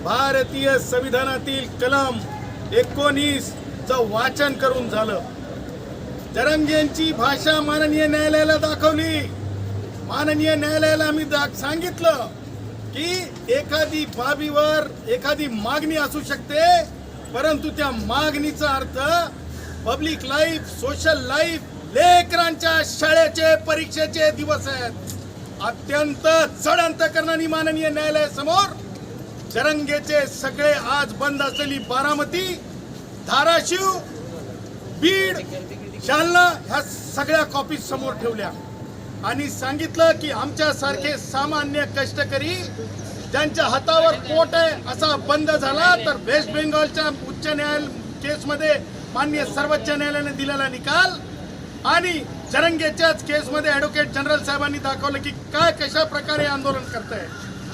भारतीय संविधानातील कलम 19 चं वाचन करून झालं। जरंगेंची भाषा माननीय न्यायालयाला दाखवली। माननीय न्यायालयाला आम्ही सांगितलं की एखादी बाबीवर एखादी मागणी असू शकते, परंतु त्या मागणीचा अर्थ पब्लिक लाईफ, सोशल लाईफ, लेकरांच्या शाळेचे परीक्षेचे दिवस आहेत। अत्यंत जड अंतकरणाने माननीय न्यायालयासमोर जरंगेचे सगळे आज बंद असलेली बारामती, धाराशिव, बीड, जालना ह्या सगळ्या कॉपी समोर ठेवल्या आणि सांगितलं की आमच्यासारखे सामान्य कष्टकरी ज्यांच्या हातावर पोट आहे असा बंद झाला तर वेस्ट बेंगॉलच्या उच्च न्यायालय केसमध्ये माननीय सर्वोच्च न्यायालयाने दिलेला निकाल आणि जरंगेच्याच केसमध्ये ॲडव्होकेट जनरल साहेबांनी दाखवलं की काय कशा प्रकारे आंदोलन करताय।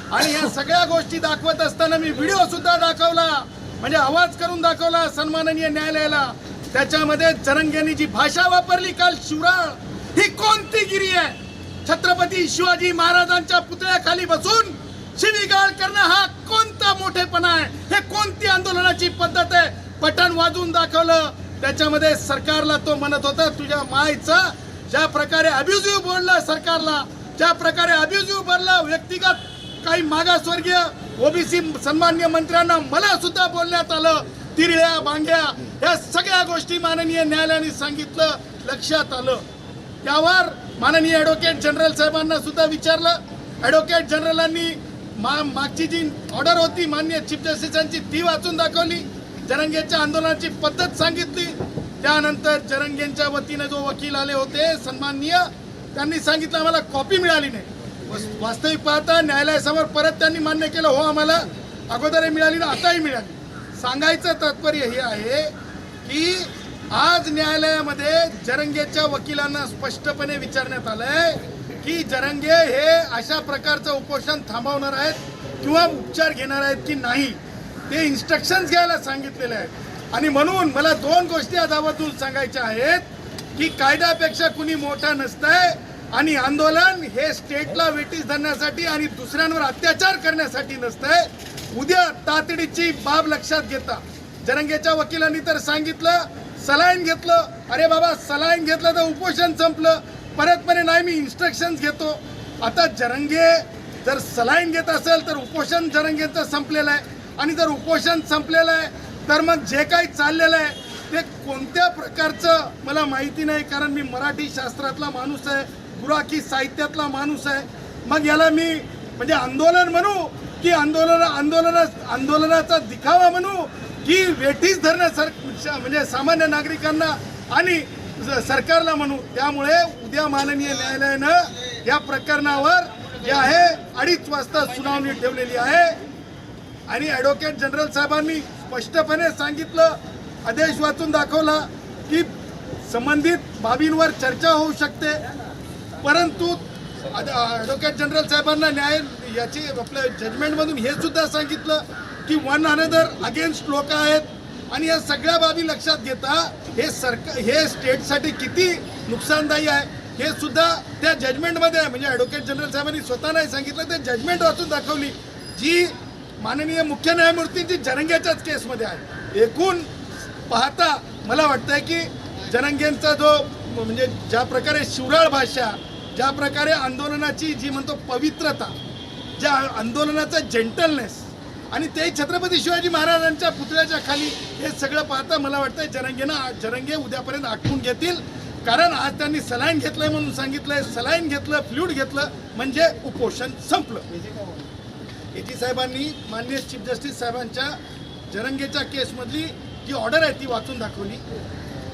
आणि या सगळ्या गोष्टी दाखवत असताना मी व्हिडिओ सुद्धा दाखवला, म्हणजे आवाज करून दाखवला सन्माननीय न्यायालयाला। त्याच्यामध्ये जरंगेंनी जी भाषा वापरली काल शिवराळ, ही कोणती गिरी आहे? छत्रपती शिवाजी महाराजांच्या पुतळ्याखाली बसून शिवीगाळ करणं हा कोणता मोठेपणा आहे? हे कोणती आंदोलनाची पद्धत आहे? पठण वाजवून दाखवलं। त्याच्यामध्ये सरकारला तो म्हणत होता तुझ्या मायचं ज्या प्रकारे अब्युजिव्ह बोलला सरकारला, ज्या प्रकारे अब्युजिव्ह बोलला व्यक्तिगत काही मागासवर्गीय ओबीसी सन्माननीय मंत्र्यांना मला सुद्धा बोलण्यात आलं, तिरड्या बांग्या या सगळ्या गोष्टी माननीय न्यायालयाने सांगितलं, लक्षात आलं। त्यावर माननीय ॲडव्होकेट जनरल साहेबांना सुद्धा विचारलं। ॲडव्होकेट जनरलांनी मागची जी ऑर्डर होती माननीय चीफ जस्टिसांची ती वाचून दाखवली, जरंगेच्या आंदोलनाची पद्धत सांगितली। त्यानंतर जरंगेंच्या वतीने जो वकील आले होते सन्माननीय, त्यांनी सांगितलं आम्हाला कॉपी मिळाली नाही। वास्तविक पाहता न्यायालयासमोर परत त्यांनी मान्य केलं, हो आम्हाला अगोदरही मिळाली ना आताही मिळाली। सांगायचं तात्पर्य हे आहे की आज न्यायालयामध्ये जरंगेच्या वकिलांना स्पष्टपणे विचारण्यात आलंय की जरंगे हे अशा प्रकारचं उपोषण थांबवणार आहेत किंवा उपचार घेणार आहेत की नाही, ते इन्स्ट्रक्शन्स घ्यायला सांगितलेले आहेत। आणि म्हणून मला दोन गोष्टी आज आवर्जून सांगायच्या आहेत की कायद्यापेक्षा कुणी मोठा नसतंय आणि आंदोलन हे स्टेटला वेटीस धरण्यासाठी आणि दुसऱ्यांवर अत्याचार करण्यासाठी नसतंय। उद्या तातडीची बाब लक्षात घेता जरंगेच्या वकिलांनी तर सांगितलं सलाईन घेतलं, अरे बाबा सलाईन घेतलं तर उपोषण संपलं, परत म्हणे नाही मी इन्स्ट्रक्शन्स घेतो। आता जरंगे जर सलाईन घेत असेल तर उपोषण जरंगेचं संपलेलं आहे आणि जर उपोषण संपलेलं आहे तर मग जे काही चाललेलं आहे ते कोणत्या प्रकारचं मला माहिती नाही, कारण मी मराठी शास्त्रातला माणूस आहे, गुराखी साहित्यातला माणूस आहे। मग याला मी म्हणजे आंदोलन म्हणू की आंदोलनाचा दिखावा म्हणू की वेठीस धरण्यासारखं म्हणजे सामान्य नागरिकांना आणि सरकारला म्हणू। त्यामुळे उद्या माननीय न्यायालयानं या प्रकरणावर जे आहे 2:30 वाजता सुनावणी ठेवलेली आहे आणि ॲडव्होकेट जनरल साहेबांनी स्पष्टपणे सांगितलं, आदेश वाचून दाखवला की संबंधित बाबींवर चर्चा होऊ शकते, परंतु ॲडव्होकेट जनरल साहेबांना न्याय याची आपल्या जजमेंटमधून हे सुद्धा सांगितलं की वन अनदर अगेन्स्ट लोक आहेत आणि या सगळ्या बाबी लक्षात घेता हे स्टेटसाठी किती नुकसानदायी आहे हे सुद्धा त्या जजमेंटमध्ये आहे। म्हणजे ॲडव्होकेट जनरल साहेबांनी स्वतः नाही सांगितलं, ते जजमेंट वाचून दाखवली जी माननीय मुख्य न्यायमूर्तींची जरंगेच्याच केसमध्ये आहे। एकूण पाहता मला वाटतंय की जरंगेंचा जो म्हणजे ज्या प्रकारे शिवराळ भाषा, ज्या प्रकारे आंदोलनाची जी म्हणतो पवित्रता, ज्या आंदोलनाचा जेंटलनेस आणि ते छत्रपती शिवाजी महाराजांच्या पुतळ्याच्या खाली, हे सगळं पाहता मला वाटतं जरंगे उद्यापर्यंत आटपून घेतील। कारण आज त्यांनी सलाईन घेतलंय म्हणून सांगितलंय, सलाईन घेतलं, फ्लूइड घेतलं म्हणजे उपोषण संपलं। एजी साहेबांनी माननीय चीफ जस्टिस साहेबांच्या जरंगेच्या केसमधली जी ऑर्डर आहे ती वाचून दाखवली।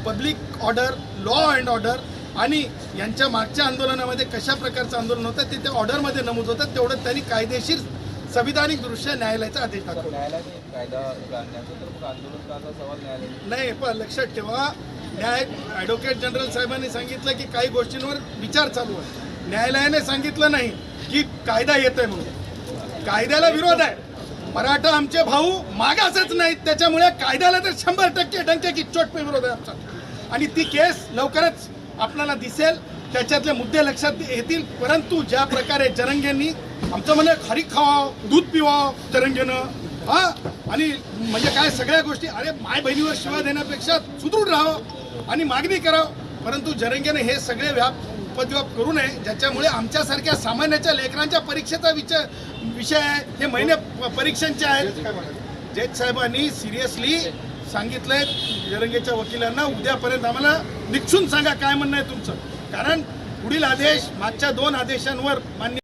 Public order, law and order आणि यांच्या मागच्या आंदोलनामध्ये कशा प्रकारचं आंदोलन होतं ते त्या ऑर्डरमध्ये नमूद होतं, तेवढं त्यांनी कायदेशीर संविधानिक दृष्ट्या न्यायालयाचा आदेश दाखवला नाही। पण लक्षात ठेवा, ॲडव्होकेट जनरल साहेबांनी सांगितलं की काही गोष्टींवर विचार चालू आहे, न्यायालयाने सांगितलं नाही की कायदा येतोय म्हणून। कायद्याला विरोध आहे, मराठा आमचे भाऊ मागासच नाहीत, त्याच्यामुळे कायद्याला तर 100% डंक्याची चोट पे विरोध आहे आमचा आणि ती केस लवकरच आपल्याला दिसेल, त्याच्यातले मुद्दे लक्षात येतील। परंतु ज्या प्रकारे जरंगेंनी आमचं म्हणे खारी खावा, दूध पिवा जरंगेनं, हा आणि म्हणजे काय सगळ्या गोष्टी अरे माय बहिणीवर शिवा देण्यापेक्षा सुदृढ राहावं आणि मागणी करावं, परंतु जरंगेने हे सगळे उपद्व्याप करू नये ज्याच्यामुळे आमच्यासारख्या सामान्याच्या लेकरांच्या परीक्षेचा विषय आहे, हे महिने परीक्षांचे आहेत. जज साहेबांनी सिरियसली सांगितलंय जरंगेच्या वकिलांना उद्यापर्यंत आम्हाला निक्षून सांगा काय म्हणणं आहे तुमचं, कारण पुढील आदेश मागच्या 2 आदेशांवर मान्य